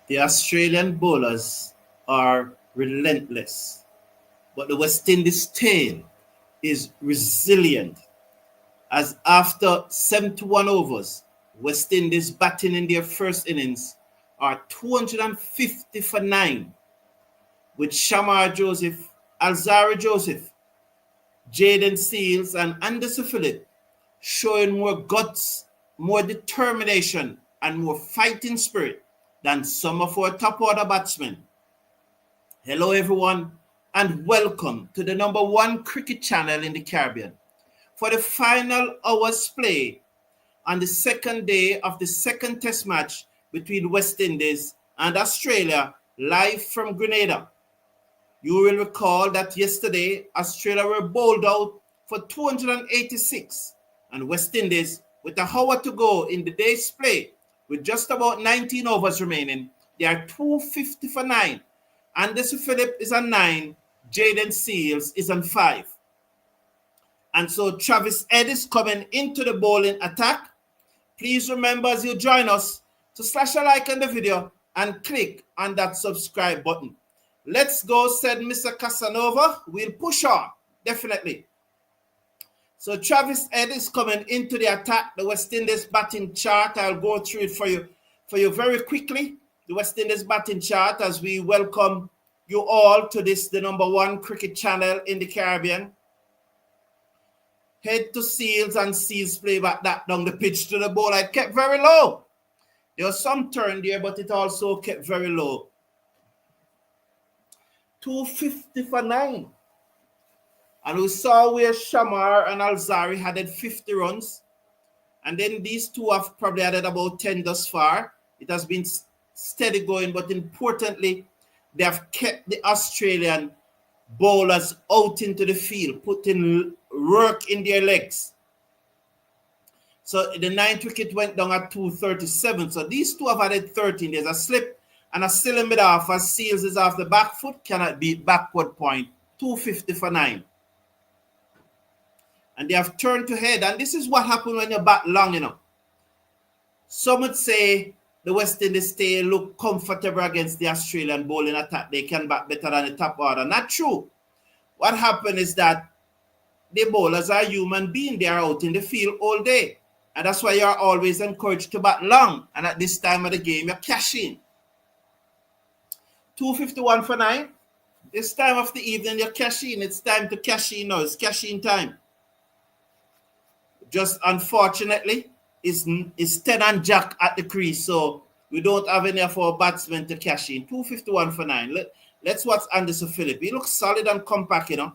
The Australian bowlers are relentless, but the West Indies tail is resilient, as after 71 overs, West Indies batting in their first innings are 250 for 9, with Shamar Joseph, Alzarri Joseph, Jayden Seales, and Anderson Phillip showing more guts, more determination, and more fighting spirit than some of our top order batsmen. Hello, everyone, and welcome to the #1 cricket channel in the Caribbean for the final hour's play on the second day of the second test match between West Indies and Australia, live from Grenada. You will recall that yesterday, Australia were bowled out for 286, and West Indies, with an hour to go in the day's play, with just about 19 overs remaining, they are 250 for 9. Anderson Phillip is on 9, Jayden Seales is on 5. And so Travis Head is coming into the bowling attack. Please remember as you join us to slash a like on the video and click on that subscribe button. Let's go, said Mr. Casanova. We'll push on, definitely. So Travis Head is coming into the attack. The West Indies batting chart, I'll go through it for you very quickly. The West Indies batting chart as we welcome you all to this, the #1 cricket channel in the Caribbean. Head to Seales, and Seales play back that down the pitch to the ball. I kept very low. There was some turn there, but it also kept very low. 250 for 9. And we saw where Shamar and Alzarri added 50 runs. And then these two have probably added about 10 thus far. It has been steady going, but importantly, they have kept the Australian bowlers out into the field, putting work in their legs. So the 9th wicket went down at 237. So these two have added 13. There's a slip and a still in mid-off as Seales is off the back foot, cannot beat backward point. 250 for 9. And they have turned to head. And this is what happened when you bat long, you know. Some would say the West Indies stay look comfortable against the Australian bowling attack. They can bat better than the top order. Not true. What happened is that the bowlers are human beings. They are out in the field all day. And that's why you're always encouraged to bat long. And at this time of the game, you're cashing. 251 for 9. This time of the evening, you're cashing. It's time to cash in now. It's cashing time. Just unfortunately, it's 10 and Jack at the crease. So we don't have any of our batsmen to cash in. 251 for 9. Let's watch Anderson Phillip. He looks solid and compact, you know.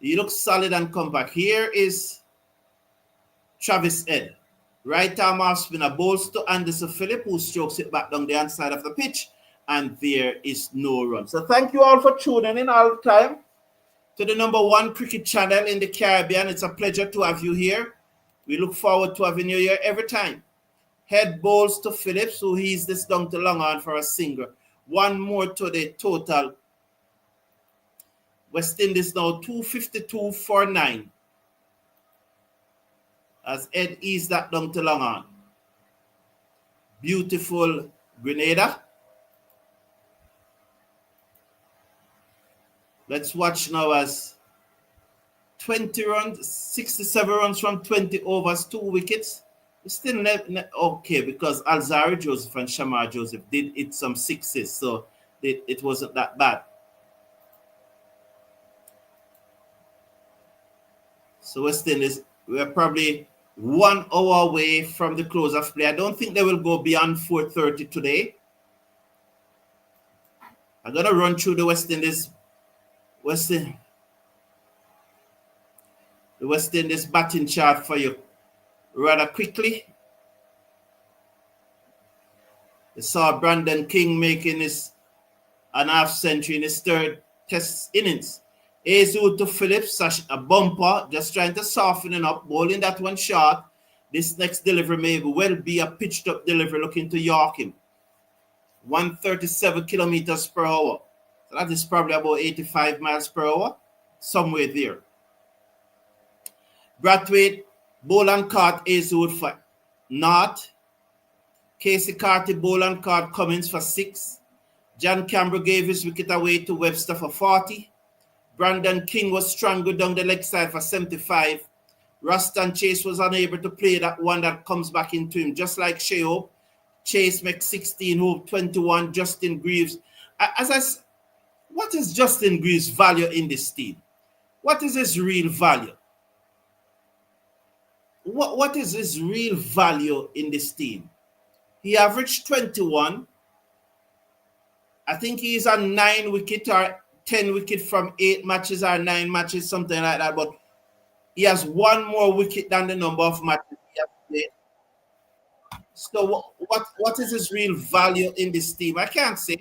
He looks solid and compact. Here is Travis Head. Right arm off spinner bowls to Anderson Phillip, who strokes it back down the inside of the pitch. And there is no run. So thank you all for tuning in all the time to the #1 cricket channel in the Caribbean. It's a pleasure to have you here. We look forward to having you here every time. Head bowls to Phillips, who he's this down to long on for a single. One more to the total. West Indies now 252 for 9. As Head eased that down to long on. Beautiful Grenada. Let's watch now as 20 runs, 67 runs from 20 overs, 2 wickets. It's still okay because Alzarri Joseph and Shamar Joseph did hit some sixes, so it wasn't that bad. So West Indies, we're probably 1 hour away from the close of play. I don't think they will go beyond 4:30 today. I'm going to run through the West Indies batting chart for you rather quickly. You saw Brandon King making an half century in his 3rd test innings. Azul to Phillips, a bumper, just trying to soften it up, bowling that one short. This next delivery may well be a pitched up delivery looking to York him. 137 kilometers per hour. So that is probably about 85 miles per hour, somewhere there. Brathwaite, bowl and caught Azul for North. Casey Carty Boland caught Cummins for 6. John Campbell gave his wicket away to Webster for 40. Brandon King was strangled down the leg side for 75. Ruston Chase was unable to play that one that comes back into him, just like Shea Hope. Chase makes 16, Hope 21, Justin Greaves. What is Justin Greaves' value in this team? What is his real value? What is his real value in this team? He averaged 21. I think he's on 9 wicket or 10 wicket from 8 matches or 9 matches, something like that. But he has 1 more wicket than the number of matches he has played. So what is his real value in this team? I can't say.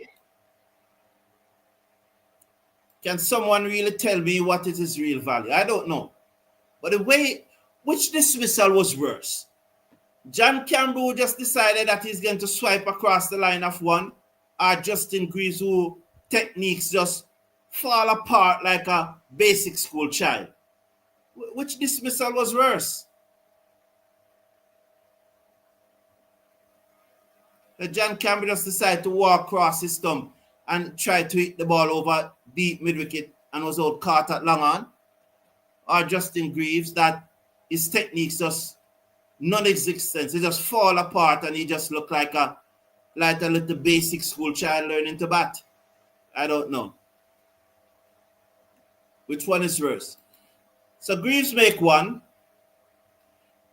Can someone really tell me what is his real value? I don't know. But the way, which dismissal was worse? John Campbell just decided that he's going to swipe across the line of one, or Justin Greaves, who techniques just fall apart like a basic school child. Which dismissal was worse? John Campbell just decided to walk across his stump and try to hit the ball over deep mid-wicket and was out caught at long on. Or Justin Greaves, that his techniques just non-existent. He just fall apart and he just look like a little basic school child learning to bat. I don't know. Which one is worse? So Greaves make 1.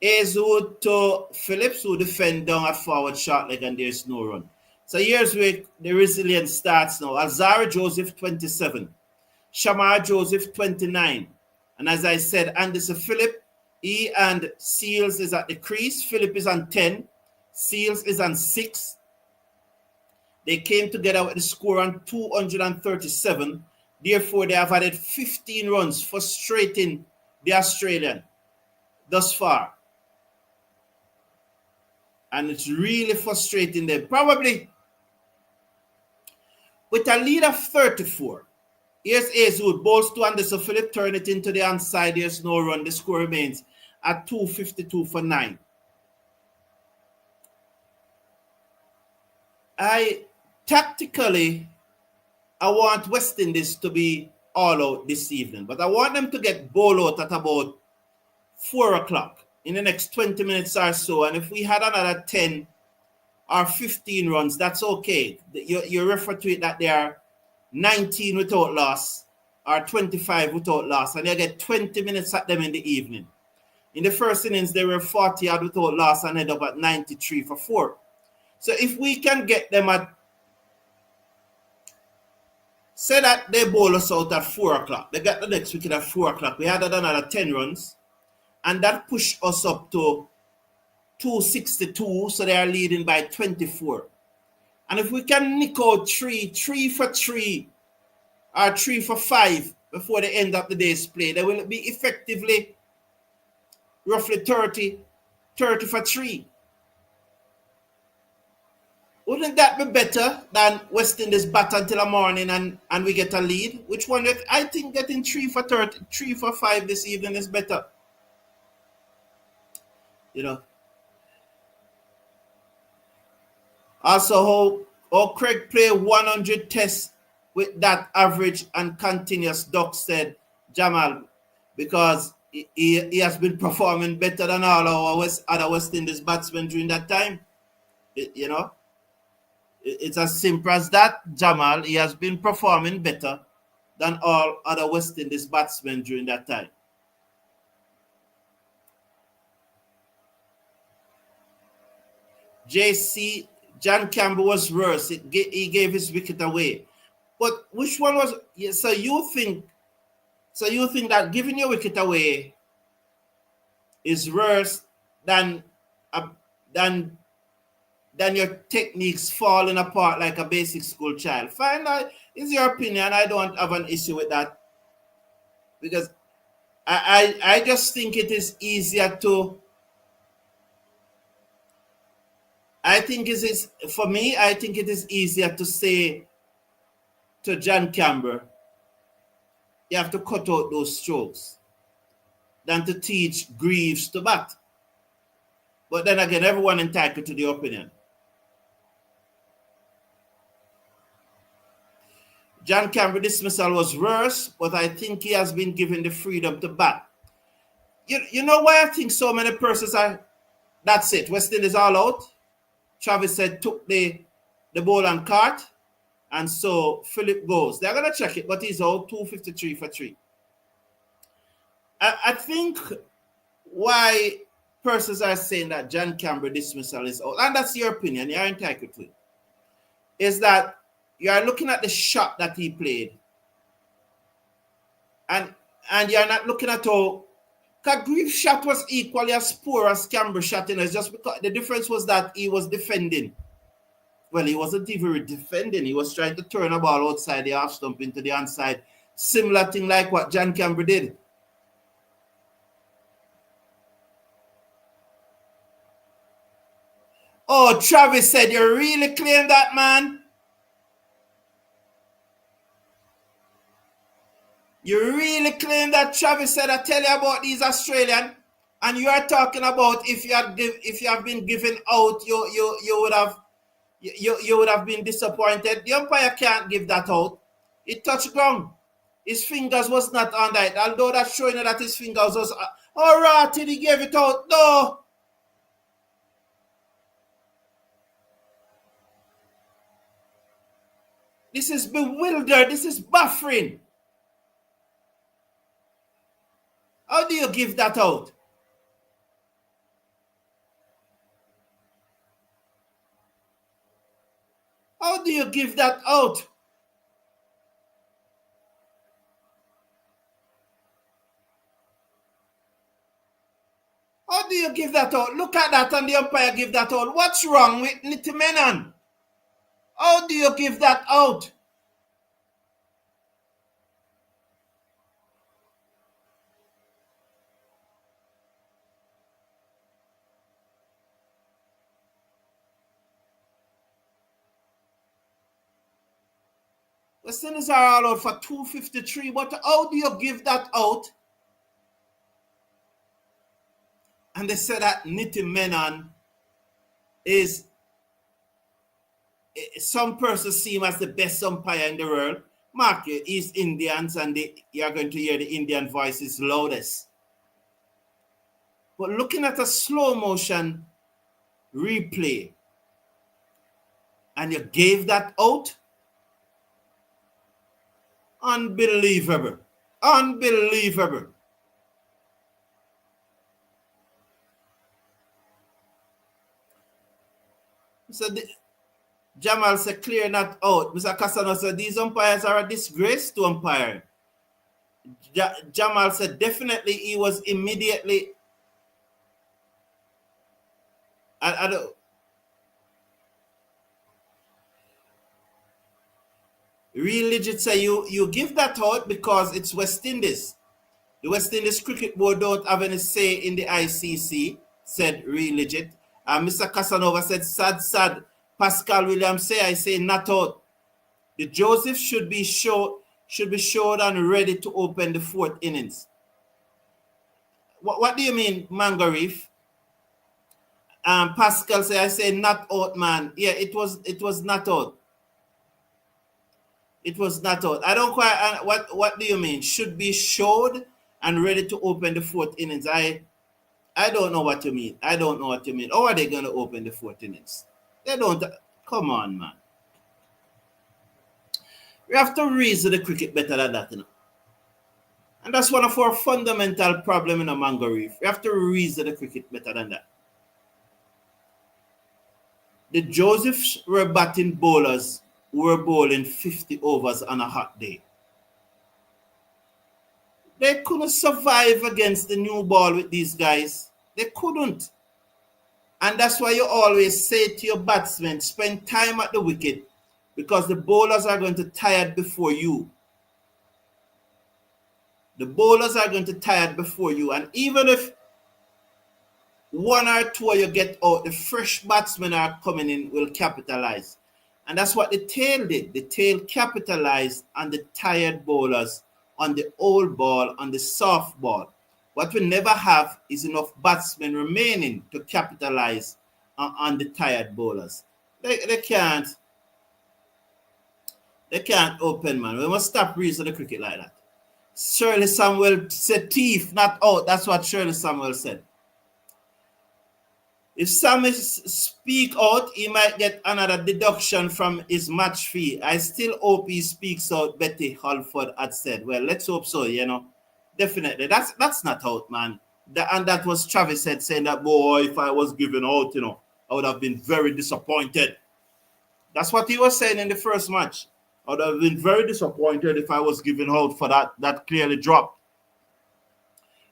Aizwood to Phillips, who defend down at forward short leg, and there's no run. So here's where the resilience starts now. Alzarri Joseph, 27. Shamar Joseph, 29. And as I said, Anderson Phillip, he and Seals is at the crease. Phillip is on 10. Seals is on 6. They came together with the score on 237. Therefore, they have added 15 runs, frustrating the Australian thus far. And it's really frustrating them. Probably with a lead of 34. Here's Aizwood, balls to Anderson Phillip, turn it into the onside. There's no run. The score remains at 252 for 9. Tactically, I want West Indies to be all out this evening, but I want them to get ball out at about 4 o'clock in the next 20 minutes or so. And if we had another 10 or 15 runs, that's okay. You refer to it that they are 19 without loss or 25 without loss, and you get 20 minutes at them in the evening. In the first innings, they were 40 odd without loss and ended up at 93 for 4. So if we can get them at, say that they bowl us out at 4 o'clock, they got the next wicket at 4 o'clock, we had another 10 runs, and that pushed us up to 262, so they are leading by 24. And if we can nick out 3 for 3, or 3 for 5 before the end of the day's play, they will be effectively roughly 30 for 3. Wouldn't that be better than West Indies bat until the morning and we get a lead? Which one? I think getting 3 for 30, 3 for 5 this evening is better. You know. Also, how Craig play 100 tests with that average and continuous, Doc said, Jamal, because he has been performing better than all our other West Indies batsmen during that time. You know. It's as simple as that, Jamal. He has been performing better than all other West Indies batsmen during that time. JC, John Campbell was worse. He gave his wicket away. But which one was? So you think that giving your wicket away is worse than your techniques falling apart like a basic school child? Fine, is your opinion. I don't have an issue with that, because I just think it is easier to. I think it is, for me, I think it is easier to say to John Campbell, you have to cut out those strokes, than to teach Greaves to bat. But then again, everyone entitled to the opinion. John Campbell dismissal was worse, but I think he has been given the freedom to bat. You know why I think so many persons are, that's it, West Indies all out? Travis said took the ball and cart, and so Philip goes. They're going to check it, but he's out 253 for 3. I think why persons are saying that John Campbell dismissal is out, and that's your opinion, you're entitled to it, is that you are looking at the shot that he played, and you're not looking at how Grief's shot was equally as poor as Campbell's shot, it's just because the difference was that he was defending. Well, he wasn't even defending. He was trying to turn a ball outside the half stump into the onside. Similar thing like what John Campbell did. Oh, Travis said, you really claim that, man? You really claim that? Travis said, I tell you about these Australians, and you are talking about if you have been given out, you would have been disappointed. The umpire can't give that out. It touched ground. His fingers was not on that. Although that's showing that his fingers was all right till he gave it out. No. This is bewildered. This is buffering. How do you give that out? How do you give that out? How do you give that out? Look at that, and the umpire give that out. What's wrong with Nitti Menon? How do you give that out? The Sinners are all out for 253, but how do you give that out? And they said that Nitti Menon is, some persons see him as the best umpire in the world. Mark, he's Indians, and you're going to hear the Indian voices loudest. But looking at a slow motion replay, and you gave that out? Unbelievable. Unbelievable. So Jamal said, clear not out. Mr. Cassano said, these umpires are a disgrace to umpire. Jamal said, definitely he was immediately. I don't. Real Legit say you give that out because it's West Indies. The West Indies Cricket Board don't have any say in the ICC, said Real Legit. And Mr. Casanova said, sad. Pascal Williams say, I say not out. The Joseph should be showed and ready to open the 4th innings. What do you mean, Mango Reef? Pascal say, I say not out, man. Yeah, it was not out. It was not out. I don't quite. What do you mean? Should be showed and ready to open the 4th innings. I don't know what you mean. I don't know what you mean. How are they going to open the 4th innings? They don't. Come on, man. We have to reason the cricket better than that, you know. And that's one of our fundamental problems in a Mango Reef. We have to reason the cricket better than that. The Josephs were batting bowlers who were bowling 50 overs on a hot day. They couldn't survive against the new ball with these guys. They couldn't. And that's why you always say to your batsmen, spend time at the wicket, because the bowlers are going to tire before you. The bowlers are going to tire before you. And even if 1 or 2 you get out, the fresh batsmen are coming in will capitalize. And that's what the tail did. The tail capitalized on the tired bowlers, on the old ball, on the soft ball. What we never have is enough batsmen remaining to capitalize on the tired bowlers. They can't. They can't open, man. We must stop reason the cricket like that. Shirley Samuel said teeth, not out. That's what Shirley Samuel said. If Sammy speak out, he might get another deduction from his match fee. I still hope he speaks out, Betty Halford had said. Well, let's hope so, you know. Definitely. That's not out, man. And that was Travis said, saying that, boy, if I was given out, you know, I would have been very disappointed. That's what he was saying in the first match. I would have been very disappointed if I was given out for that. That clearly dropped.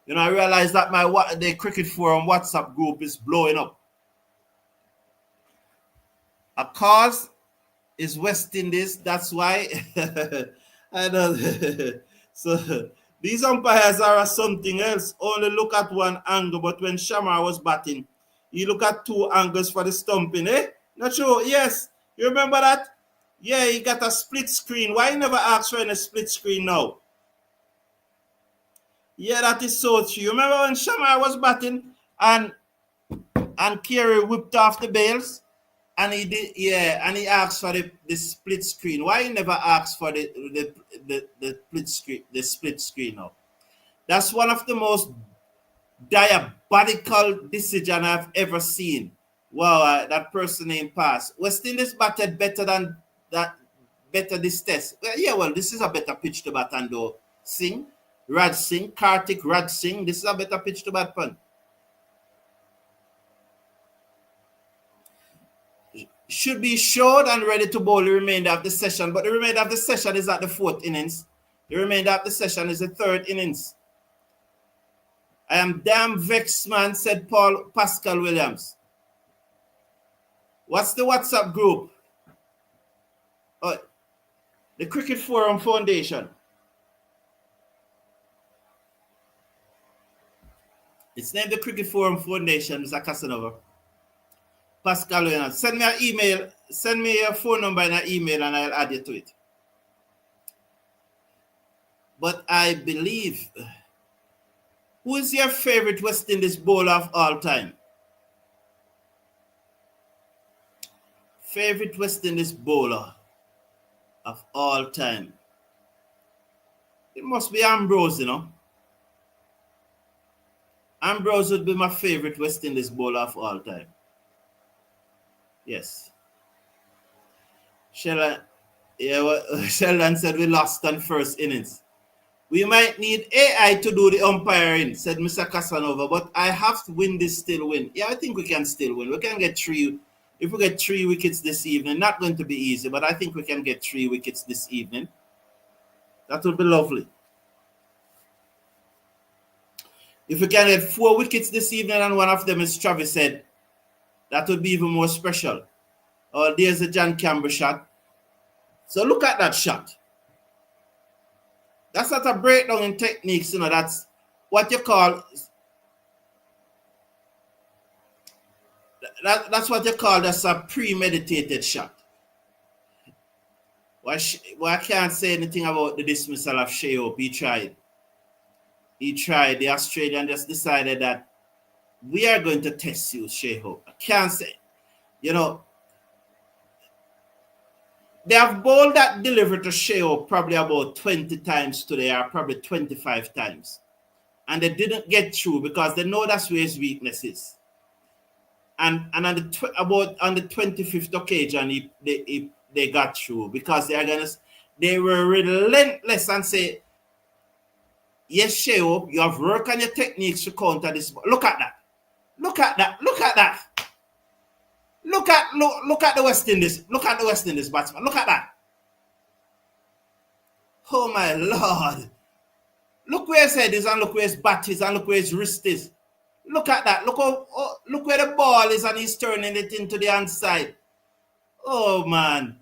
You know, I realized that the Cricket Forum WhatsApp group is blowing up. A cause is West Indies. That's why. I know. So these umpires are something else. Only look at one angle. But when Shamar was batting, you look at two angles for the stumping, eh? Not sure. Yes. You remember that? Yeah, he got a split screen. Why you never ask for any split screen now? Yeah, that is so true. You remember when Shamar was batting and Kerry whipped off the bails? And he did, yeah, and he asked for the split screen. Why he never asked for the split screen now? That's one of the most diabolical decisions I've ever seen. Wow, that person named pass. West Indies batted better than that, better this test. Well, yeah, well, this is a better pitch to bat and though. Singh, Raj Singh, Kartik Raj Singh, this is a better pitch to bat on. Should be short and ready to bowl the remainder of the session, but the remainder of the session is at the fourth innings. The remainder of the session is the third innings. I am damn vexed, man, said Pascal Williams. What's the WhatsApp group? Oh, the Cricket Forum Foundation. It's named the Cricket Forum Foundation, Mr. Casanova. Pascal Williams. Send me an email. Send me your phone number in an email and I'll add you to it. But I believe, who is your favorite West Indies bowler of all time? Favorite West Indies bowler of all time? It must be Ambrose, you know. Ambrose would be my favorite West Indies bowler of all time. Yes. Sheldon said we lost on first innings. We might need AI to do the umpiring, said Mr. Casanova, but I have to win this, still win. Yeah, I think we can still win. We can get 3. If we get 3 wickets this evening, not going to be easy, but I think we can get 3 wickets this evening. That would be lovely. If we can get 4 wickets this evening and one of them is Travis said, that would be even more special. Oh, there's a John Campbell shot. So look at that shot. That's not a breakdown in techniques, you know. That's what you call. That's what you call that's a premeditated shot. Well, I can't say anything about the dismissal of Shai Hope. He tried. The Australian just decided that we are going to test you, Shai Hope. I can't say, you know, they have bowled that delivery to Shai Hope probably about 20 times today, or probably 25 times. And they didn't get through because they know that's where his weakness is. And on the 25th occasion, they got through because they were relentless and say, yes, Shai Hope, you have worked on your techniques to counter this. Look at that. Look at that. Look at that. Look at the West Indies. Look at the West Indies batsman. Look at that. Oh my Lord. Look where his head is and look where his bat is and look where his wrist is. Look at that. Look where the ball is and he's turning it into the hand side. Oh man.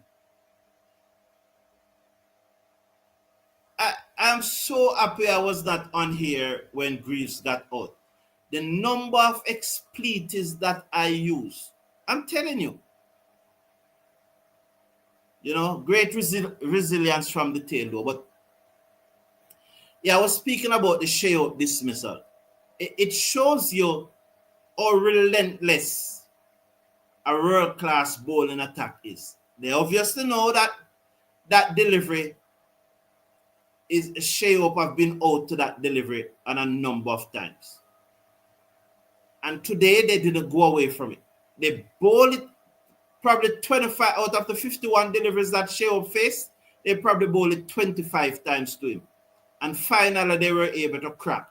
I'm so happy I was not on here when Greaves got out. The number of expletives that I use, I'm telling you. You know, great resilience from the tail though. But yeah, I was speaking about the Shai Hope dismissal. It shows you how relentless a world-class bowling attack is. They obviously know that that delivery is Shea Hope have been out to that delivery on a number of times. And today they didn't go away from it. They bowled it probably 25 out of the 51 deliveries that Shea Hope faced. They probably bowled it 25 times to him. And finally they were able to crack.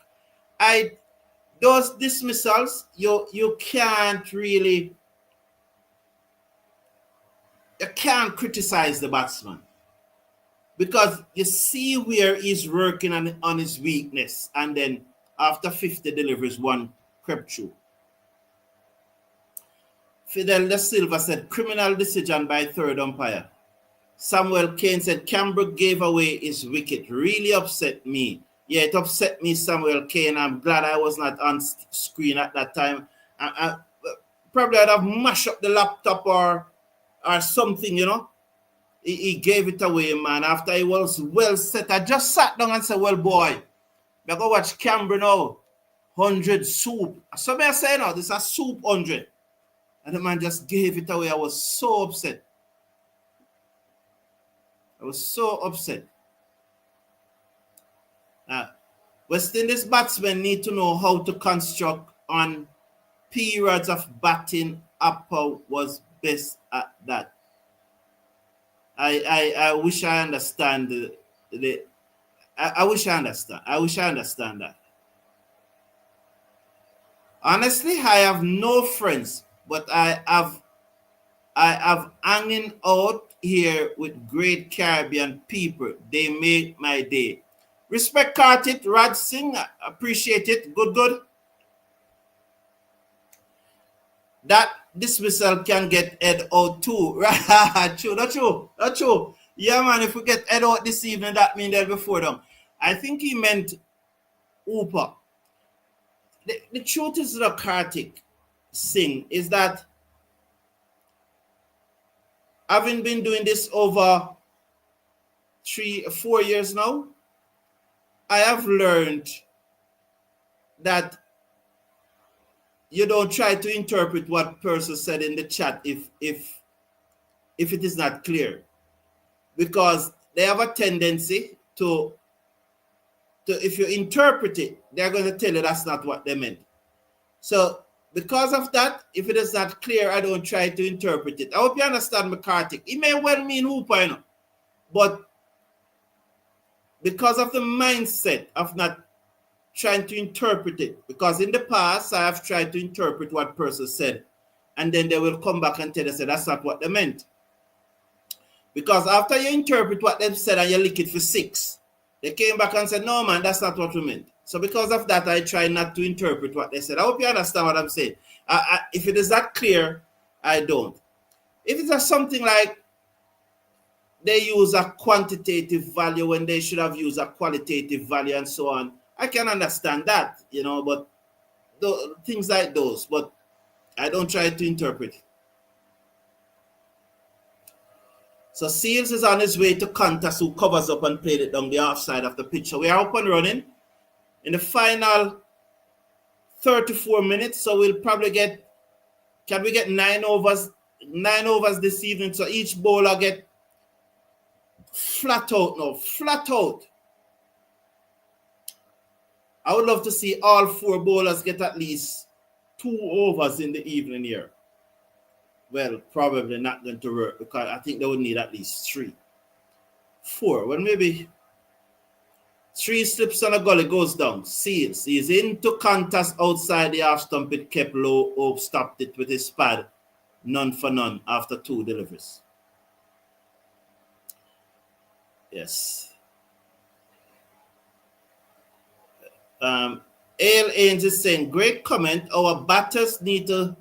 Those dismissals, you can't criticize the batsman, because you see where he's working on his weakness, and then after 50 deliveries, one crept through. Fidel Da Silva said, criminal decision by third umpire. Samuel Kane said, Cambrook gave away his wicket. Really upset me. Yeah, it upset me, Samuel Kane. I'm glad I was not on screen at that time. I probably I'd have mashed up the laptop or something, you know. He gave it away, man. After he was well set, I just sat down and said, well, boy, I go watch Canberra now. 100 soup. So I say, no, this is a soup 100. And the man just gave it away. I was so upset. West Indies batsmen need to know how to construct on periods of batting. Appa was best at that. I wish I understand I wish I understand that. Honestly, I have no friends, but I have hanging out here with great Caribbean people. They make my day. Respect Kartit, Raj Singh, appreciate it. Good. That dismissal can get Ed out too. Right? True, not true. Yeah, man, if we get Ed out this evening, that means they'll be four down. I think he meant Hooper. The truth is, the Kartik Singh, is that having been doing this over 3-4 years now, I have learned that you don't try to interpret what person said in the chat if it is not clear, because they have a tendency to if you interpret it, they're going to tell you that's not what they meant. So because of that, if it is not clear, I don't try to interpret it. I hope you understand McCarthy. It may well mean Hooper, you know, but because of the mindset of not trying to interpret it, because in the past I have tried to interpret what person said, and then they will come back and tell us that that's not what they meant. Because after you interpret what they said and you lick it for 6, they came back and said, no, man, that's not what we meant. So because of that, I try not to interpret what they said. I hope you understand what I'm saying. If it is that clear, I don't. If it is something like they use a quantitative value when they should have used a qualitative value and so on, I can understand that, you know, but things like those, but I don't try to interpret. So Seals is on his way to Qantas, who covers up and played it down the offside of the pitch. So we are up and running in the final 34 minutes. So we'll probably can we get 9 overs this evening? So each bowler get flat out. I would love to see all 4 bowlers get at least 2 overs in the evening here. Well, probably not going to work, because I think they would need at least 3. 4. Well, maybe 3 slips on a gully, goes down. Seals. He's into Qantas outside the half stump. It kept low. Hope stopped it with his pad. None for none after 2 deliveries. Yes. Ale Ains is saying, great comment. Our batters need to...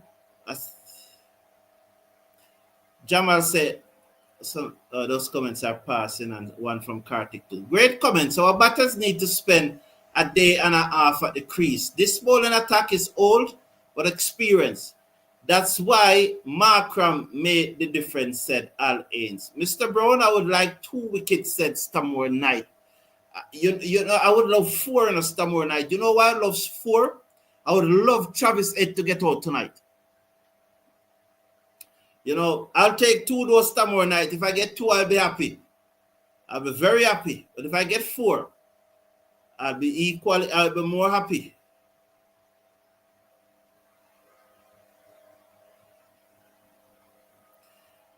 Jamal said, those comments are passing, and one from Kartik too. Great comments. Our batters need to spend a day and a half at the crease. This bowling attack is old but experienced. That's why Markram made the difference, said Al Ains. Mr. Brown, I would like 2 wickets, said Stamore Knight. You know, I would love 4 in a Stamore Knight. You know why I love 4? I would love Travis Head to get out tonight. You know, I'll take 2 those Stamore Knight. If I get 2, I'll be happy. I'll be very happy. But if I get 4, I'll be more happy.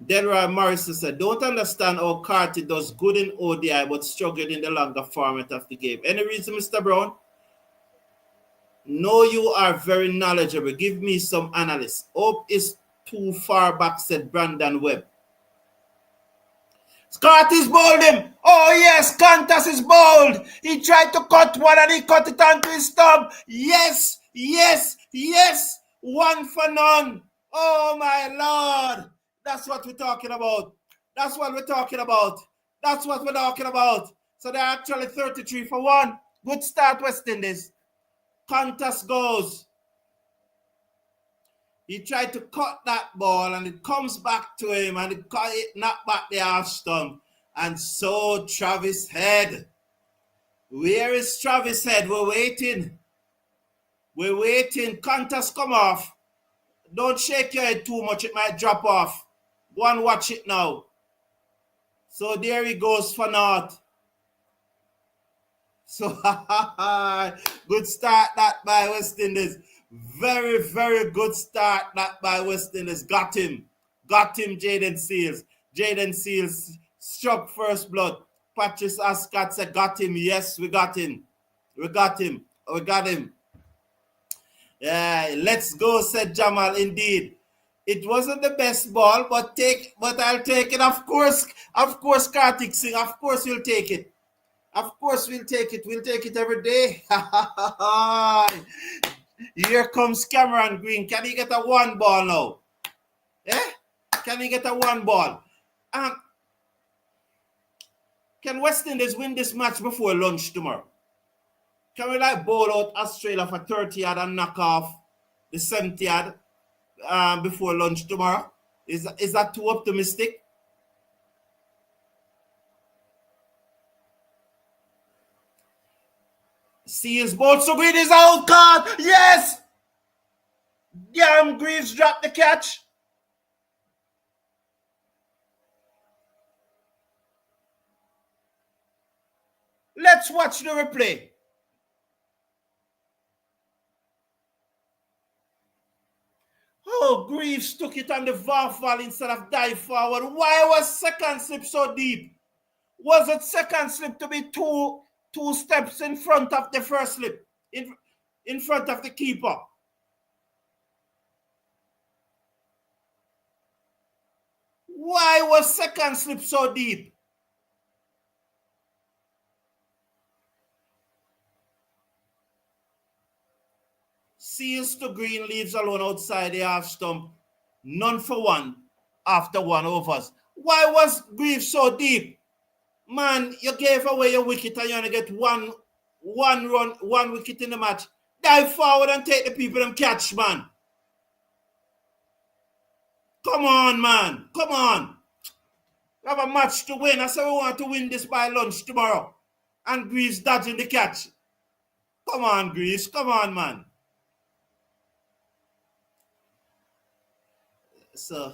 Delroy Morrison said, don't understand how Carty does good in ODI but struggled in the longer format of the game. Any reason, Mr. Brown? No, you are very knowledgeable. Give me some analysis. Hope is too far back, said Brandon Webb. Carty's bowled him. Oh, yes, Qantas is bowled. He tried to cut one and he cut it onto his thumb. Yes, yes, yes. 1 for none. Oh, my Lord. That's what we're talking about. That's what we're talking about. That's what we're talking about. So they're actually 33 for 1. Good start, West Indies. Qantas goes. He tried to cut that ball and it comes back to him and it knocked back the half stump. And so Travis Head. Where is Travis Head? We're waiting. We're waiting. Qantas come off. Don't shake your head too much. It might drop off. Go and watch it now. So there he goes for naught. So good start that by West Indies. Very, very good start that by West Indies. Got him. Got him, Jayden Seales. Jayden Seales struck first blood. Patrice Ascott said, got him. Yes, we got him. We got him. We got him. Yeah, let's go, said Jamal. Indeed. It wasn't the best ball, but I'll take it. Of course, Kartik Singh. Of course, you'll take it. Of course, we'll take it. We'll take it every day. Here comes Cameron Green. Can he get a 1 ball now? Yeah? Can he get a 1 ball? Can West Indies win this match before lunch tomorrow? Can we bowl out Australia for 30 yard and knock off the 70 yard before lunch tomorrow? Is that too optimistic? Seales ball. So Green is out. God, yes! Damn, Greaves dropped the catch. Let's watch the replay. Oh, Greaves took it on the Varfall instead of dive forward. Why was second slip so deep? Was it second slip to be two steps in front of the first slip? In front of the keeper? Why was second slip so deep? Seales to Green, leaves alone outside the half stump. None for 1 after 1 overs. Why was Greaves so deep? Man, you gave away your wicket and you only get one run, 1 wicket in the match. Dive forward and take the people and catch, man. Come on, man. Come on. We have a match to win. I said we want to win this by lunch tomorrow. And Greaves dodging the catch. Come on, Greaves. Come on, man. So,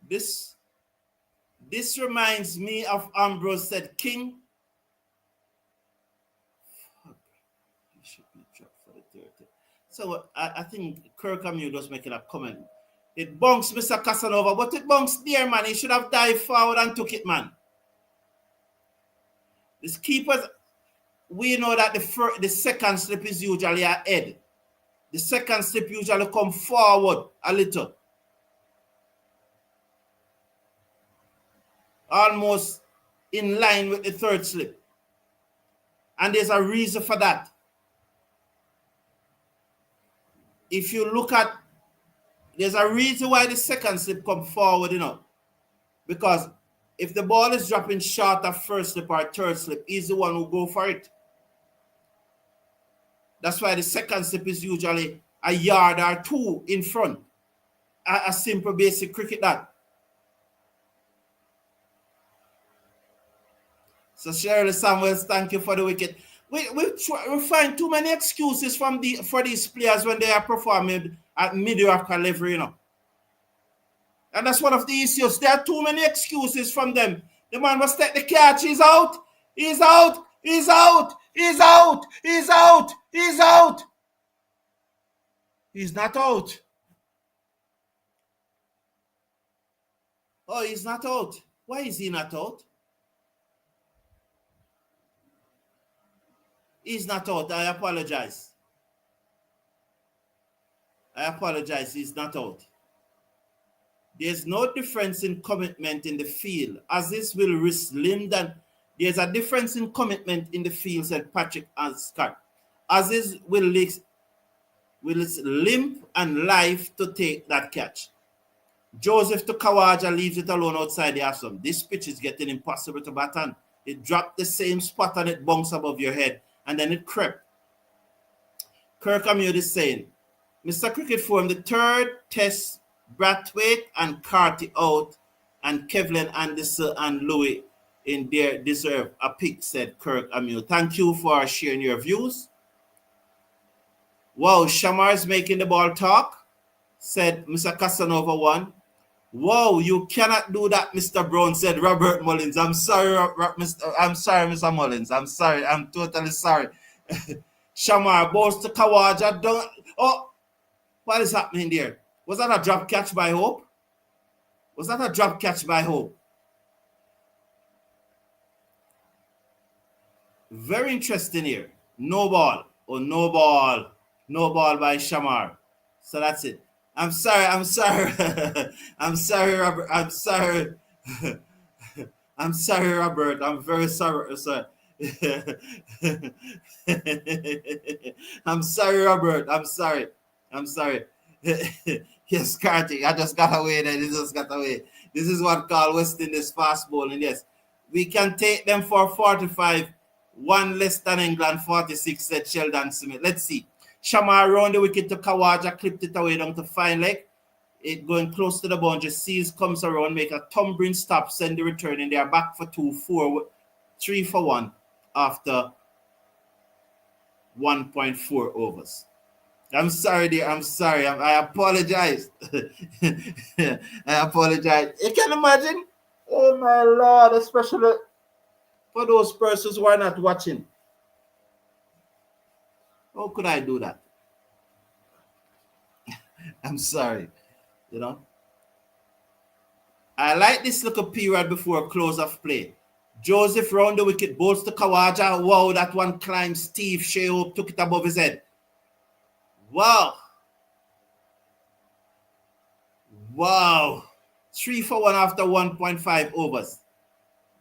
this reminds me of Ambrose said, King. He should be dropped for the 30. So, I think Kirkham was making a comment. It bunks Mr. Casanova, but it bunks there, man. He should have dived forward and took it, man. This keepers, we know that the second slip is usually ahead. The second slip usually come forward a little. Almost in line with the third slip. And there's a reason for that. If you look at, there's a reason why the second slip come forward, because if the ball is dropping short of first slip or third slip, he's the one who go for it. That's why the second slip is usually a yard or 2 in front. A simple basic cricket that. So Shirley Samuels, thank you for the wicket. We find too many excuses for these players when they are performing at mediocre level, And that's one of the issues. There are too many excuses from them The man must take the catch. He's out. He's out. He's out. He's out. He's out. He's out. He's not out. Oh, he's not out. Why is he not out? He's not out. I apologize. I apologize. He's not out. There's no difference in commitment in the field. Aziz will risk limb than there's a difference in commitment in the field, said Patrick and Scott. Aziz will limp and life to take that catch. Joseph to Khawaja leaves it alone outside the Assam. This pitch is getting impossible to bat on. It dropped the same spot and it bounced above your head, and then it crept. Kirk Amute is saying, Mr. Cricket Forum, the third test, Brathwaite and Carty out, and Kevlin Anderson and Louis in there deserve a pick, said Kirk Amute. Thank you for sharing your views. Wow, Shamar is making the ball talk, said Mr. Casanova 1. Wow, you cannot do that, Mr. Brown, said Robert Mullins. I'm sorry, Mr. Mullins. I'm sorry. I'm totally sorry. Shamar balls to Khawaja. Don't. Oh, what is happening there? Was that a drop catch by Hope? Was that a drop catch by Hope? Very interesting here. No ball. Oh, no ball. No ball by Shamar. So that's it. I'm sorry. I'm sorry, Robert. I'm sorry. I'm sorry, Robert. I'm very sorry, sir. I'm sorry, Robert. I'm sorry. Yes, Kartik. I just got away there. This just got away. This is what called West Indies fast bowling. Yes, we can take them for 45. One less than England, 46, said Sheldon Smith. Let's see. Shamar round the wicket to Khawaja, clipped it away down to fine leg. It going close to the boundary. Seals comes around, make a tumbling stop, send the return, and they are back for 3 for 1 after 1.4 overs. I'm sorry, dear. I'm sorry. I apologize. I apologize. You can imagine? Oh, my Lord, especially for those persons who are not watching. How could I do that? I'm sorry. You know? I like this little period before close of play. Joseph round the wicket, bowls to Khawaja. Wow, that one climbed Steve. Shea Hope took it above his head. Wow. 3 for 1 after 1.5 overs.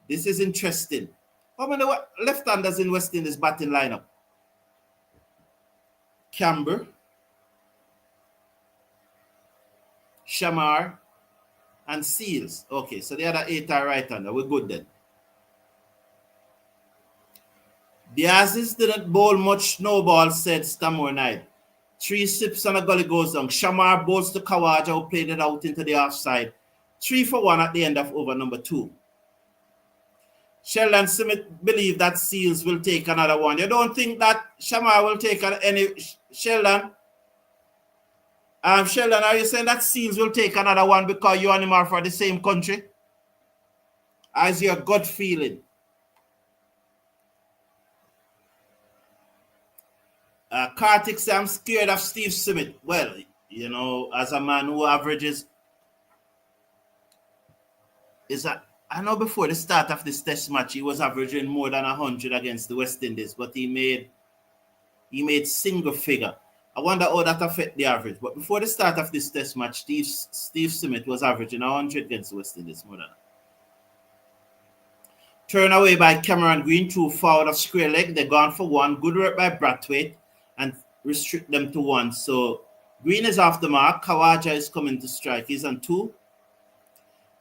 This is interesting. How many left-handers in West Indies batting lineup? Camber, Shamar, and Seals. Okay, so the other 8 are right-hander. We're good then. The Aussies didn't bowl much snowball, said Stamor Knight. 3 sips and a gully goes down. Shamar bowls to Khawaja, who played it out into the offside. 3 for 1 at the end of over number 2. Sheldon Smith believe that Seals will take another one. You don't think that Shamar will take any... Sheldon? Sheldon, are you saying that Seals will take another one because you and him are for the same country? As your gut feeling? Kartik says, I'm scared of Steve Smith. Well, you know, as a man who averages... I know before the start of this test match, he was averaging more than 100 against the West Indies, but he made single figure. I wonder how that affect the average. But before the start of this test match, Steve Smith was averaging 100 against the West Indies, more than that. Turn away by Cameron Green, through forward of square leg. They're gone for 1. Good work by Brathwaite and restrict them to 1. So Green is off the mark. Khawaja is coming to strike. He's on 2.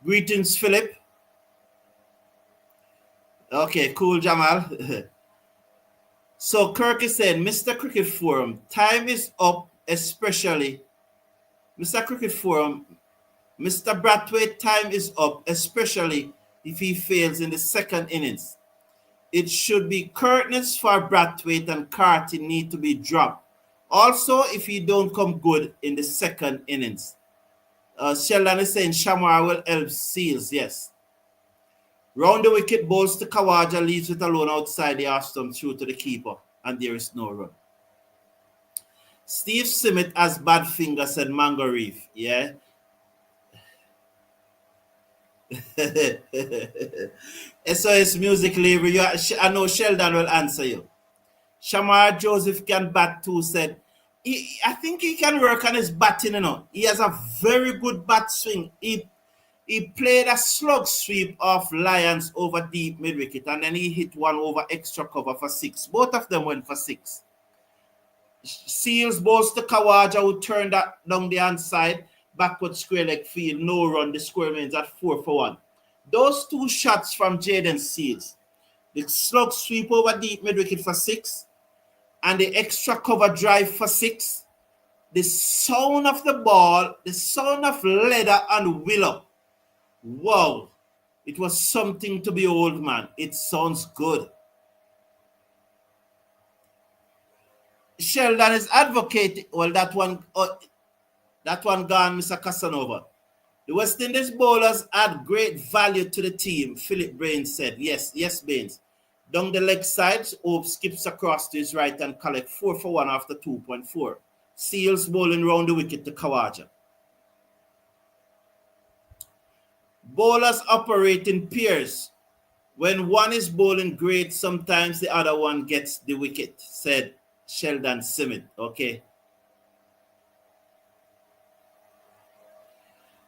Greetings, Philip. Okay, cool, Jamal. So Kirk is saying, Mr. Cricket Forum, time is up, especially. Mr. Cricket Forum, Mr. Brathwaite, time is up, especially if he fails in the second innings. It should be curtains for Brathwaite and Carty need to be dropped. Also, if he don't come good in the second innings. Sheldon is saying Shamar will help Seals, yes. Round the wicket, balls to Khawaja, leaves it alone outside the half stump through to the keeper, and there is no run. Steve Smith has bad finger, said Mango Reef. Yeah. SOS Music Label, I know Sheldon will answer you. Shamar Joseph can bat too, said. I think he can work on his batting, you know. He has a very good bat swing. He played a slug sweep of Lions over deep mid-wicket, and then he hit one over extra cover for 6. Both of them went for 6. Seals balls to Khawaja, who turned that down the hand side, backward square leg field, no run. The score remains at 4-1. Those 2 shots from Jaden Seals, the slug sweep over deep mid-wicket for 6, and the extra cover drive for 6, the sound of the ball, the sound of leather and willow. Wow, it was something to behold, man. It sounds good. Sheldon is advocating. Well, that one gone, Mr. Casanova. The West Indies bowlers add great value to the team, Philip Baines said. Yes, Baines. Down the leg side, Hope skips across to his right and collect 4 for 1 after 2.4. Seals bowling round the wicket to Khawaja. Bowlers operate in pairs. When one is bowling great, sometimes the other one gets the wicket, said Sheldon Smith. Okay.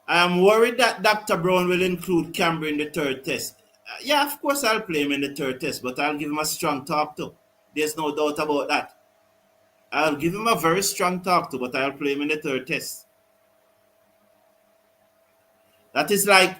I am worried that Dr. Brown will include Canberra in the 3rd test. Yeah, of course I'll play him in the 3rd test, but I'll give him a strong talk to. There's no doubt about that. I'll give him a very strong talk to, but I'll play him in the 3rd test. That is like,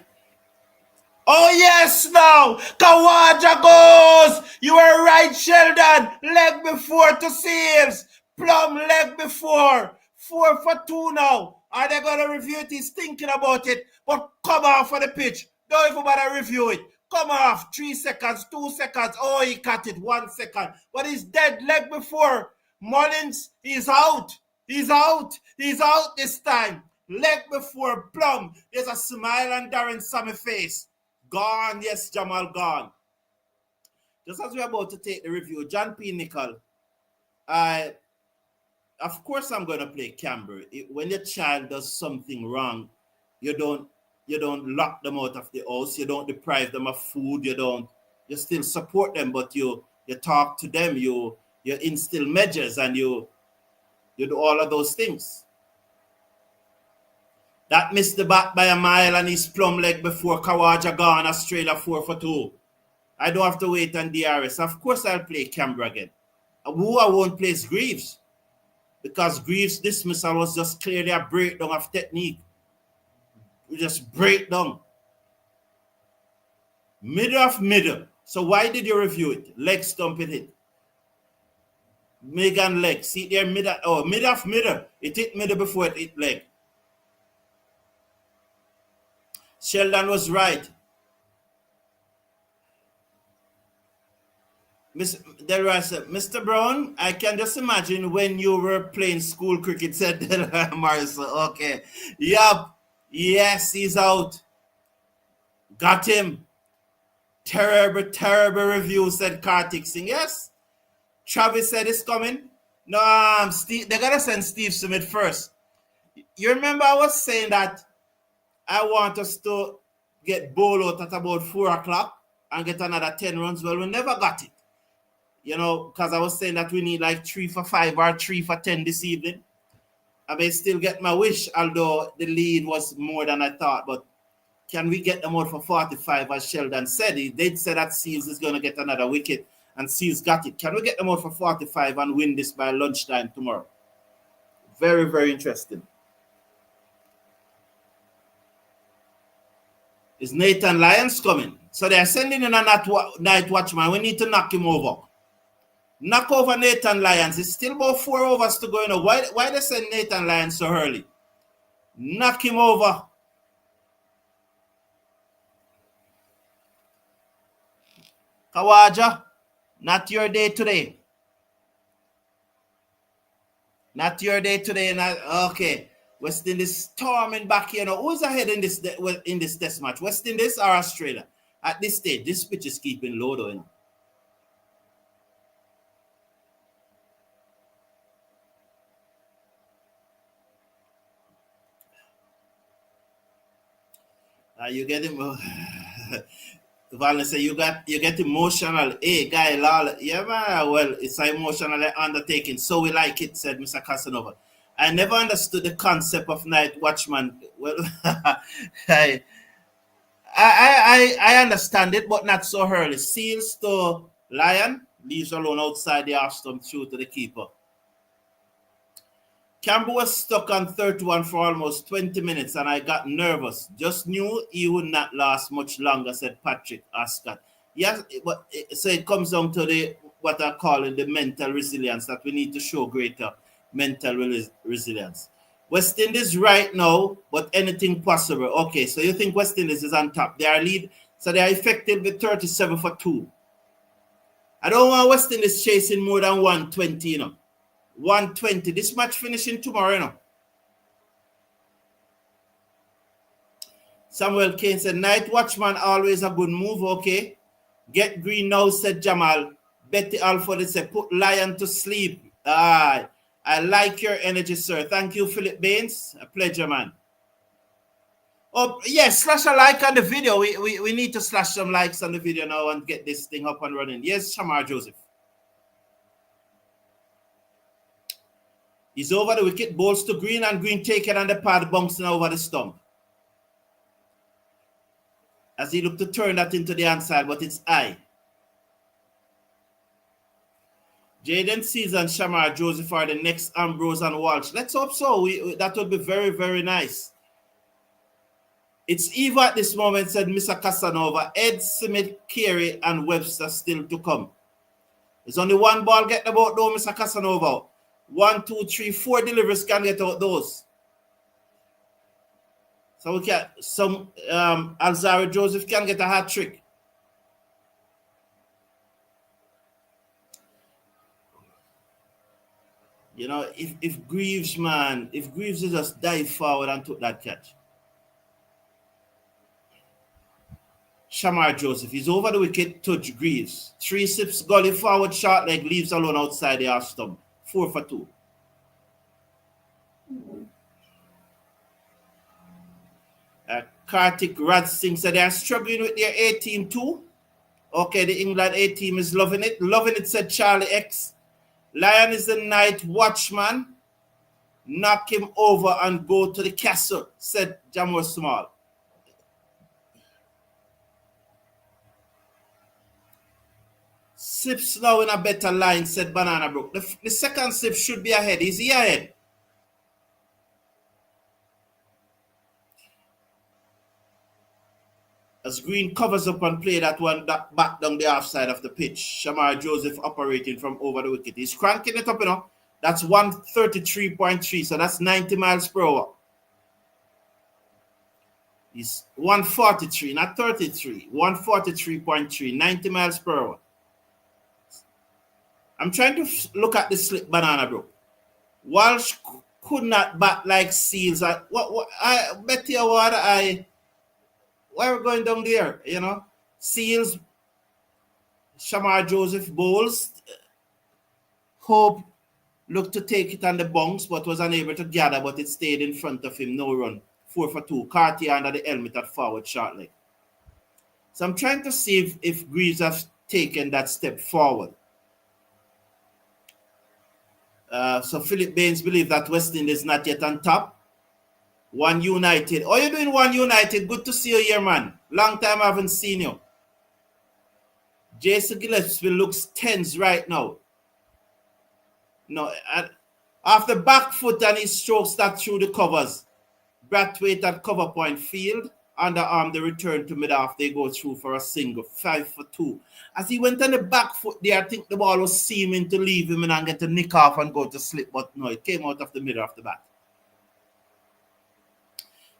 oh yes, now Khawaja goes. You were right, Sheldon. Leg before to Seals. Plum leg before. 4 for 2 now. Are they going to review it? He's thinking about it. But come off for the pitch. Don't even bother review it. Come off. 3 seconds, 2 seconds. Oh, he cut it. 1 second. But he's dead. Leg before. Mullins, he's out. He's out. He's out this time. Leg before Plum. There's a smile on Darren Sammy's face. Gone. Yes, Jamal, gone. Just as we're about to take the review, John P. Nicol, of course I'm going to play Canberra. When your child does something wrong, you don't lock them out of the house. You don't deprive them of food. You still support them, but you talk to them. You instill measures, and you do all of those things. That missed the bat by a mile, and his plum leg before Khawaja gone. Australia 4 for 2. I don't have to wait on DRS. Of course I'll play Canberra again. Who I won't play is Greaves, because Greaves' dismissal was just clearly a breakdown of technique. We just break down. Middle of middle. So why did you review it? Leg stump it hit. Megan leg. See there, middle. Oh, middle of middle. It hit middle before it hit leg. Sheldon was right. Mr. Brown, I can just imagine when you were playing school cricket, said Marcel. Okay. Yup. Yes, he's out. Got him. Terrible review, said Kartik Singh. Yes. Travis said it's coming. No, Steve, they're going to send Steve Smith first. You remember I was saying that I want us to get bowled out at about 4 o'clock and get another 10 runs. Well, we never got it. You know, because I was saying that we need like 3 for 5 or 3 for 10 this evening. I may still get my wish, although the lead was more than I thought. But can we get them out for 45, as Sheldon said? He did say that Seals is going to get another wicket, and Seals got it. Can we get them out for 45 and win this by lunchtime tomorrow? Very, very interesting. Is Nathan Lyons coming? So they're sending in a night watchman. We need to knock him over. Knock over Nathan Lyons. It's still about 4 overs to go. You know. Why they send Nathan Lyons so early? Knock him over. Khawaja, not your day today. Not your day today. Okay. West Indies storming back here now. Who's ahead in this test match? West Indies or Australia? At this stage, this pitch is keeping low though. You get him. Valence say you get emotional. Hey, guy, lol. Yeah, man. Well, it's an emotional undertaking, so we like it," said Mr. Casanova. I never understood the concept of night watchman. Well, I understand it, but not so early. Seals to Lion leaves alone outside the half stump through to the keeper. Campbell was stuck on 31 for almost 20 minutes and I got nervous. Just knew he would not last much longer, said Patrick Ascott. Yes, but so it comes down to the what I call it the mental resilience that we need to show greater mental resilience. West Indies right now, but anything possible. Okay, so you think West Indies is on top. They are lead, so they are effective with 37 for 2. I don't want West Indies chasing more than 120, 120. This match finishing tomorrow, Samuel Kane said, "Night watchman always a good move, okay? Get green now," said Jamal. Betty Alford said, "Put Lion to sleep." I like your energy, sir. Thank you, Philip Baines. A pleasure, man. Oh, yes, slash a like on the video. We need to slash some likes on the video now and get this thing up and running. Yes, Shamar Joseph. He's over the wicket, balls to Green, and Green taken on the pad, bouncing over the stump. As he looked to turn that into the inside, but it's high. Jaden Seals and Shamar Joseph are the next Ambrose and Walsh. Let's hope so. That would be very, very nice. It's Eva at this moment, said Mr. Casanova. Ed, Smith, Carey, and Webster still to come. There's only one ball getting about though, Mr. Casanova. 1, 2, 3, 4 deliveries can get out those. So we can Alzarri Joseph can get a hat trick. If Greaves, man, if Greaves just dive forward and took that catch. Shamar Joseph, he's over the wicket, touch Greaves. 3 sips, gully forward, short leg, leaves alone outside the half stump. 4 for 2. Kartik Raj Singh said they are struggling with their A team too. Okay, the England A team is loving it. Loving it, said Charlie X. Lion is the night watchman. Knock him over and go to the castle, said Jamor Small. Sips now in a better line, said Banana Brook. The second sip should be ahead. Is he ahead? As Green covers up and play that one back down the half side of the pitch. Shamar Joseph operating from over the wicket. He's cranking it up, That's 133.3, so that's 90 miles per hour. He's 143, not 33. 143.3, 90 miles per hour. I'm trying to look at the slip, Banana Bro. Walsh could not bat like Seals. I bet you what why we're going down there, Seals, Shamar Joseph bowls. Hope looked to take it on the bounce, but was unable to gather, but it stayed in front of him. No run. 4 for 2. Cartier under the helmet at forward short leg. So I'm trying to see if Greaves has taken that step forward. So Philip Baines believes that West Indies is not yet on top. One United. Oh, you're doing One United. Good to see you here, man. Long time I haven't seen you. Jason Gillespie looks tense right now. No, after back foot and his strokes that through the covers. Brathwaite at cover point field. Underarm the return to mid-off. They go through for a single. 5 for 2. As he went on the back foot there, I think the ball was seeming to leave him and get to nick off and go to slip. But no, it came out of the middle of the bat.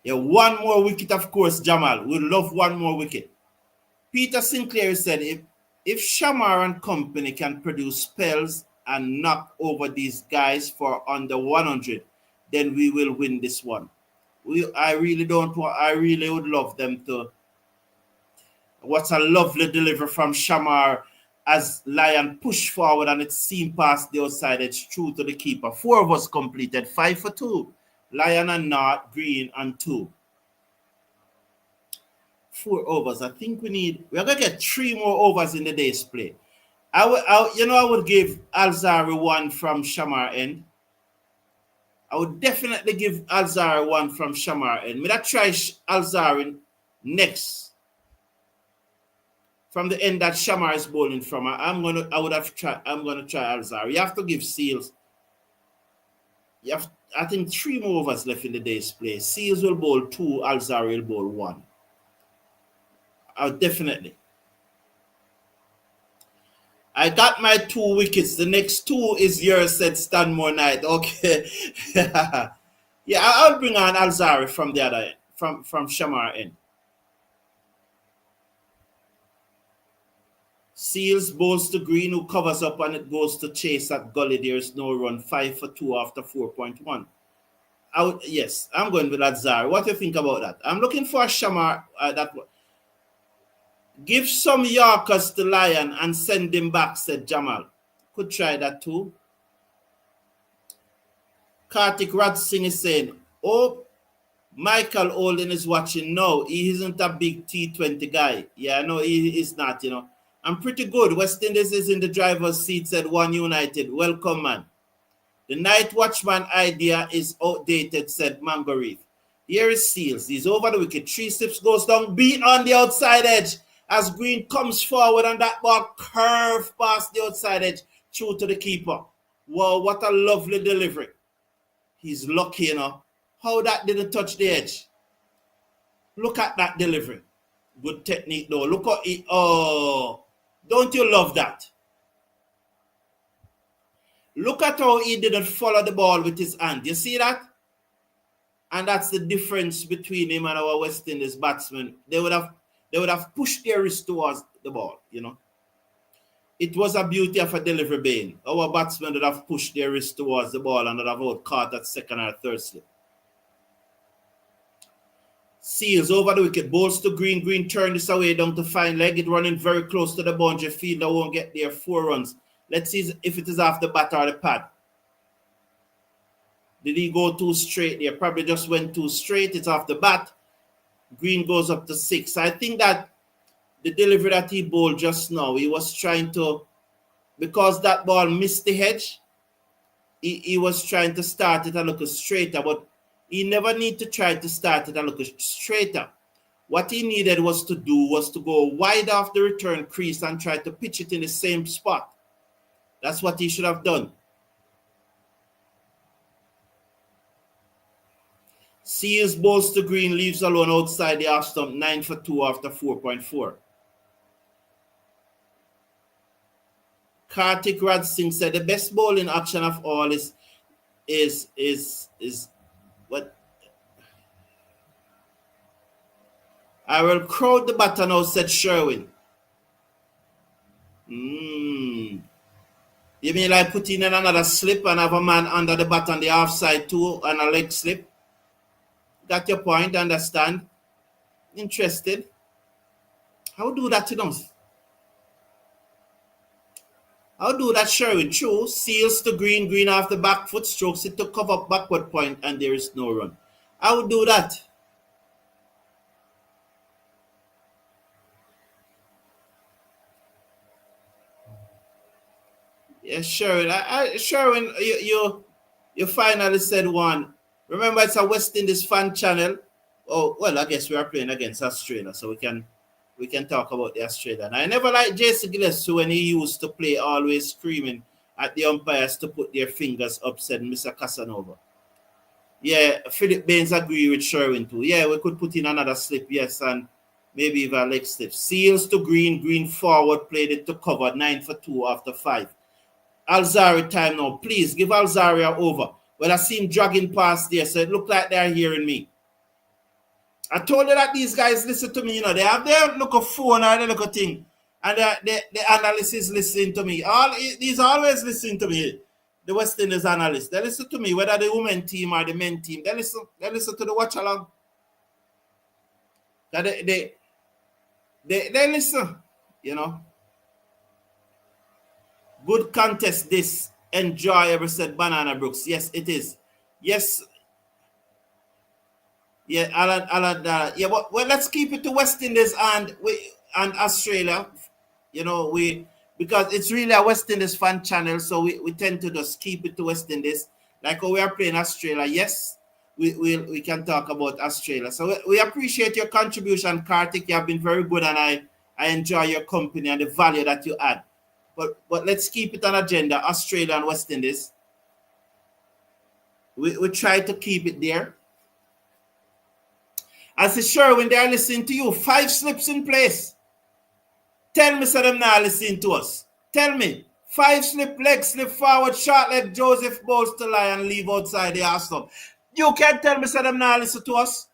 Yeah, one more wicket, of course, Jamal. We'd love one more wicket. Peter Sinclair said, if Shamar and company can produce spells and knock over these guys for under 100, then we will win this one. I really would love them to. What a lovely delivery from Shamar as Lion pushed forward and it seemed past the outside edge through to the keeper. 4 of us completed, 5 for 2. Lion and North, Green and 2. 4 overs. I think we're going to get 3 more overs in the day's play. I would give Alzari 1 from Shamar end. I would definitely give Alzari 1 from Shamar end. May I try Alzari next from the end that Shamar is bowling from. I'm gonna try Alzari. You have to give Seals. I think 3 more overs left in the day's play. Seals will bowl 2, Alzari will bowl 1. Definitely. I got my 2 wickets. The next 2 is yours, said Stanmore Knight. Okay. Yeah, I'll bring on Alzari from the other end, from Shamar end. Seals bowls to Green, who covers up and it goes to chase at gully. There is no run. 5 for 2 after 4.1. Yes, I'm going with Alzari. What do you think about that? I'm looking for a Shamar. Give some Yorkers to Lion and send him back, said Jamal. Could try that too. Kartik Raj Singh is saying, oh, Michael Olden is watching. No, he isn't a big T20 guy. Yeah, no, he is not, I'm pretty good. West Indies is in the driver's seat, said One United. Welcome, man. The night watchman idea is outdated, said Mango Reef. Here is Seals. He's over the wicket. 3 steps goes down. Beat on the outside edge as Green comes forward and that ball curved past the outside edge through to the keeper. Wow, what a lovely delivery. He's lucky, How that didn't touch the edge. Look at that delivery. Good technique, though. Look at it. Oh, don't you love that? Look at how he didn't follow the ball with his hand. You see that? And that's the difference between him and our West Indies batsmen. They would have pushed their wrist towards the ball, It was a beauty of a delivery, Bain. Our batsmen would have pushed their wrist towards the ball and would have out caught at second or third slip. Seals over the wicket, bowls to Green. Green turned this away down to fine leg. It running very close to the boundary. Fielder won't get there. 4 runs. Let's see if it is off the bat or the pad. Did he go too straight there? Probably just went too straight. It's off the bat. Green goes up to 6. I think that the delivery that he bowled just now, he was trying to, because that ball missed the hedge, he was trying to start it a little straighter, but he never need to try to start it a little straighter. What he needed was to go wide off the return crease and try to pitch it in the same spot. That's what he should have done. Seals bowls to Green, leaves alone outside the off stump. 9 for 2 after 4.4. Kartik Raj Singh said the best bowling action of all is what? I will crowd the batter now, said Sherwin. You mean like putting in another slip and have a man under the bat on the offside too and a leg slip? Got your point, understand? Interested? How do that, How do that, Sherwin? True. Seals to Green. Green off the back foot, strokes it to cover backward point, and there is no run. I would do that. Yeah, Sherwin. Sherwin, you finally said 1. Remember, it's a West Indies fan channel. Oh, well, I guess we are playing against Australia, so we can talk about the Australian. I never liked Jason Gillespie when he used to play, always screaming at the umpires to put their fingers up, said Mr. Casanova. Yeah, Philip Baines agree with Sherwin too. Yeah, we could put in another slip, yes, and maybe even a leg slip. Seals to Green. Green forward, played it to cover. 9 for 2 after 5. Alzari time now. Please give Alzari over. Well, I see him dragging past there, so it looked like they're hearing me. I told you that these guys listen to me, they have their look of phone or their look of thing. And the analysts is listening to me. These always listening to me. The West Indies analysts. They listen to me, whether the women team or the men team. They listen to the watch along. They They listen, you know. Good contest this. Enjoy every said Banana Brooks. Yes, it is. Yes. Yeah, yeah, but well, let's keep it to West Indies and Australia. You know, because it's really a West Indies fan channel, so we tend to just keep it to West Indies. Like how we are playing Australia, yes, we can talk about Australia. So we appreciate your contribution, Kartik. You have been very good, and I enjoy your company and the value that you add. But let's keep it on agenda, Australia and West Indies. We try to keep it there. I said, sure, when they're listening to you, 5 slips in place. Tell me, so them not listening to us. Tell me. 5 slip, leg slip forward, short leg, Joseph Bowles to lie and leave outside the Arsenal. You can't tell me, so them not listen to us.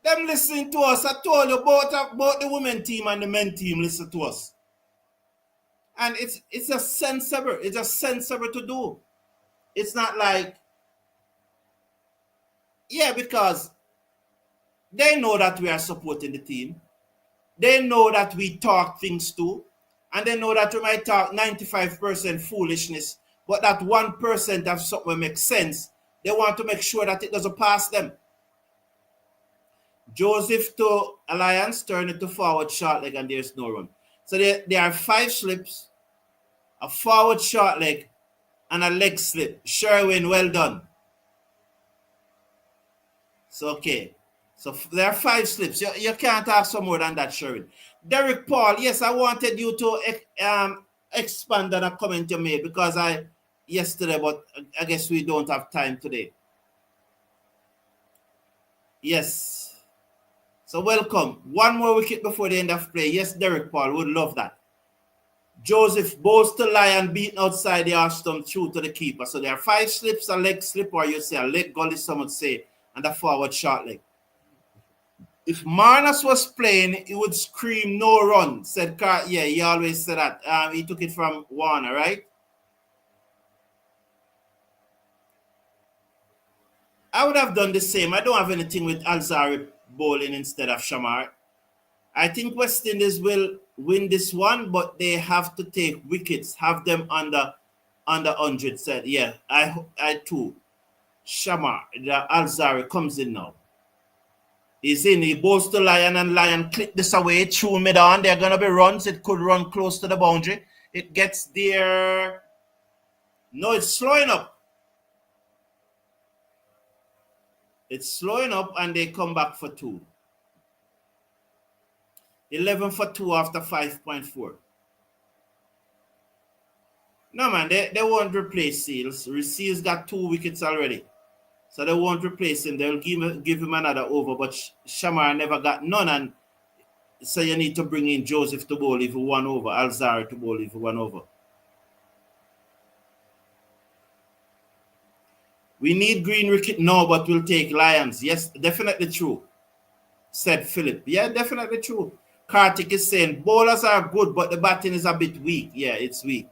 Them listening to us. I told you, both the women team and the men team listen to us. And it's a sensible. It's a sensible to do. It's not like, yeah, because they know that we are supporting the team. They know that we talk things too. And they know that we might talk 95% foolishness, but that 1% of something makes sense. They want to make sure that it doesn't pass them. Joseph to Alliance, turn it to forward short leg, and there's no run. So there are 5 slips, a forward short leg, and a leg slip. Sherwin, well done. So, okay. So there are 5 slips. You can't ask for more than that, Sherwin. Derek Paul, yes, I wanted you to expand on a comment you made because yesterday, but I guess we don't have time today. Yes. So welcome. One more wicket before the end of play. Yes, Derek Paul would love that. Joseph Bowles to lie and beaten outside the arch stump through to the keeper. So there are 5 slips, a leg slip, or you say a leg gully, some would say, and a forward short leg. If Marnus was playing, he would scream no run, said Carr. Yeah, he always said that. He took it from Warner, right? I would have done the same. I don't have anything with Alzarri bowling instead of Shamar. I think West Indies will win this one, but they have to take wickets, have them under 100. Said, yeah, I too. Shamar, the Alzarri comes in now. He's in, he bowls to Lion, and Lion click this away through mid on. There are going to be runs. It could run close to the boundary. It gets there. No, it's slowing up. It's slowing up, and they come back for 2. 11 for 2 after 5.4. No, man, they won't replace Seals. Seals got 2 wickets already. So they won't replace him. They'll give him another over, but Shamar never got none. And so you need to bring in Joseph to bowl if you 1 over, Alzarri to bowl if you 1 over. We need green wicket now, but we'll take Lions. Yes, definitely true, said Philip. Yeah, definitely true. Kartik is saying bowlers are good, but the batting is a bit weak. Yeah, it's weak.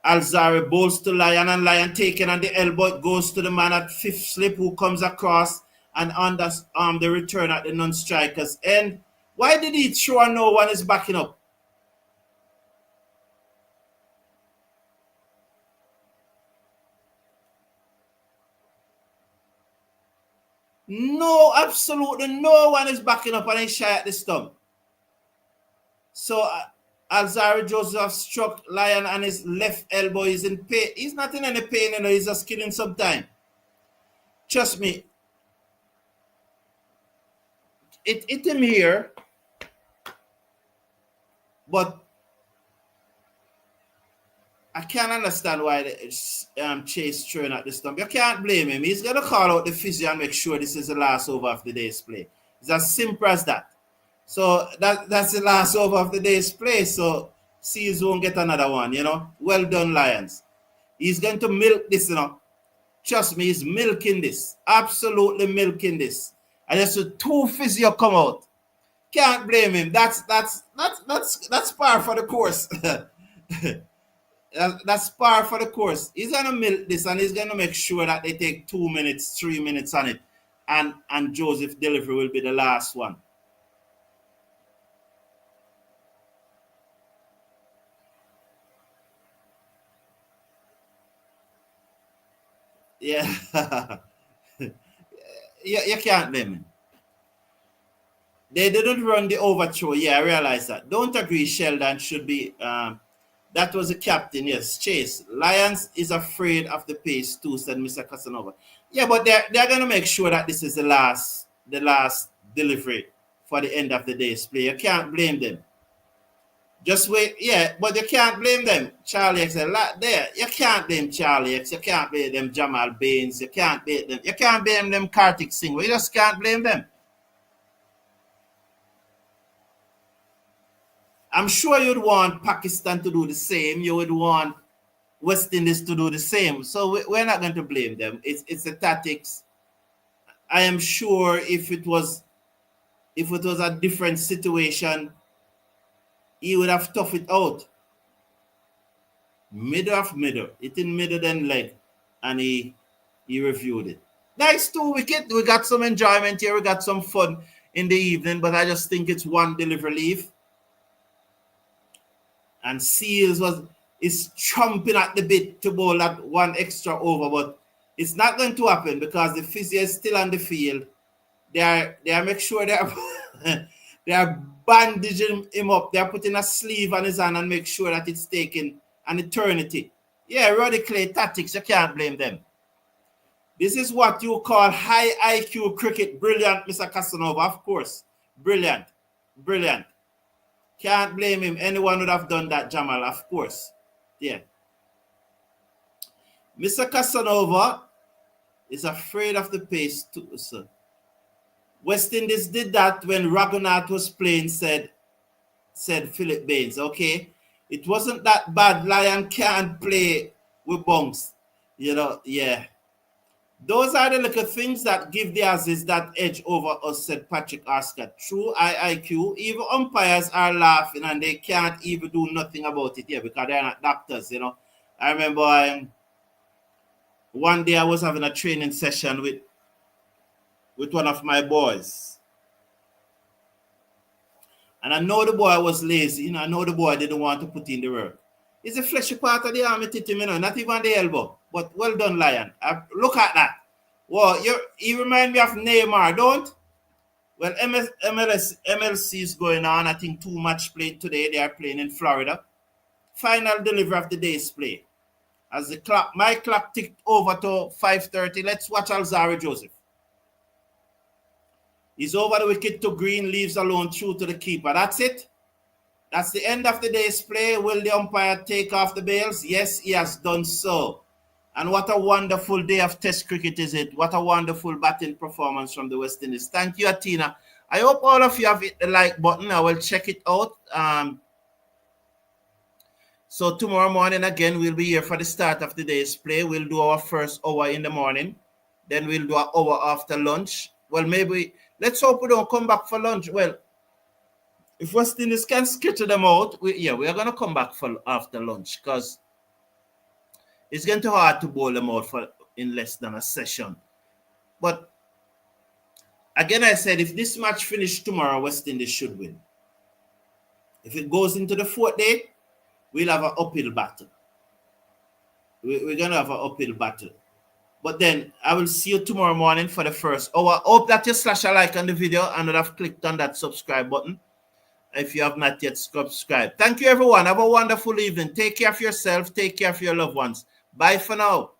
Alzarri bowls to Lion, and Lion taken on the elbow. It goes to the man at 5th slip who comes across and under the return at the non-strikers end. Why did he throw no one is backing up? No, absolutely no one is backing up, and he's shy at the stump. So Alzarri Joseph struck Lion, and his left elbow is in pain. He's not in any pain, he's just killing some time. Trust me. It hit him here, but I can't understand why Chase throwing at the stump. You can't blame him. He's going to call out the physio and make sure this is the last over of the day's play. It's as simple as that. So that's the last over of the day's play. So Seals won't get another one, you know. Well done, Lions. He's going to milk this, you know. Trust me, he's milking this. Absolutely milking this. And just 2 physio come out. Can't blame him. That's par for the course. That's par for the course. He's going to milk this, and he's going to make sure that they take 2 minutes, 3 minutes on it. and Joseph delivery will be the last one. Yeah. You can't blame him. They didn't run the overthrow. Yeah, I realize that. Don't agree Sheldon should be that was the captain, yes, Chase. Lions is afraid of the pace too, said Mr. Casanova. Yeah, but they're gonna make sure that this is the last delivery for the end of the day's play. You can't blame them. Just wait, yeah, but you can't blame them. Charlie X a lot there. You can't blame Charlie X. You can't blame them Jamal Baines. You can't blame them. You can't blame them Kartik Singh. You just can't blame them. I'm sure you'd want Pakistan to do the same. You would want West Indies to do the same. So we're not going to blame them. It's the tactics. I am sure if it was a different situation, he would have toughed it out. Middle of middle. It in middle then leg. And he reviewed it. Nice 2 wicket. We got some enjoyment here. We got some fun in the evening, but I just think it's one delivery leave. And Seals is chomping at the bit to bowl that one extra over, but it's not going to happen because the physio is still on the field. They are make sure they are bandaging him up. They are putting a sleeve on his hand and make sure that it's taking an eternity. Yeah, Roddy Clay tactics, you can't blame them. This is what you call high IQ cricket. Brilliant, Mr. Casanova, of course. Brilliant. Brilliant. Can't blame him. Anyone would have done that, Jamal, of course. Yeah. Mr. Casanova is afraid of the pace too, sir. West Indies did that when Raghunath was playing, said Philip Baines. Okay. It wasn't that bad. Lion can't play with bunks. You know, yeah. Those are the little things that give the Aussies that edge over us, said Patrick Arscott. True IIQ. Even umpires are laughing and they can't even do nothing about it here because they're not doctors, you know. I remember one day I was having a training session with one of my boys. And I know the boy was lazy. You know, I know the boy didn't want to put in the work. It's a fleshy part of the arm, you know, not even the elbow. But well done, Lion. Look at that. Well, you remind me of Neymar, don't? Well, MLC is going on. I think 2 matches played today. They are playing in Florida. Final delivery of the day's play. As my clock ticked over to 5:30. Let's watch Alzarri Joseph. He's over the wicket to Green, leaves alone through to the keeper. That's it. That's the end of the day's play. Will the umpire take off the bails? Yes, he has done so. And what a wonderful day of Test cricket is it. What a wonderful batting performance from the West Indies. Thank you, Atina. I hope all of you have hit the like button. I will check it out. So tomorrow morning, again, we'll be here for the start of the day's play. We'll do our first hour in the morning. Then we'll do an hour after lunch. Well, maybe, let's hope we don't come back for lunch. Well, if West Indies can schedule them out, we are going to come back for after lunch because it's getting too hard to bowl them out in less than a session. But again, I said, if this match finishes tomorrow, West Indies should win. If it goes into the 4th day, we'll have an uphill battle. We're going to have an uphill battle. But then I will see you tomorrow morning for the first hour. Hope that you slash a like on the video and would have clicked on that subscribe button if you have not yet subscribed. Thank you, everyone. Have a wonderful evening. Take care of yourself. Take care of your loved ones. Bye for now.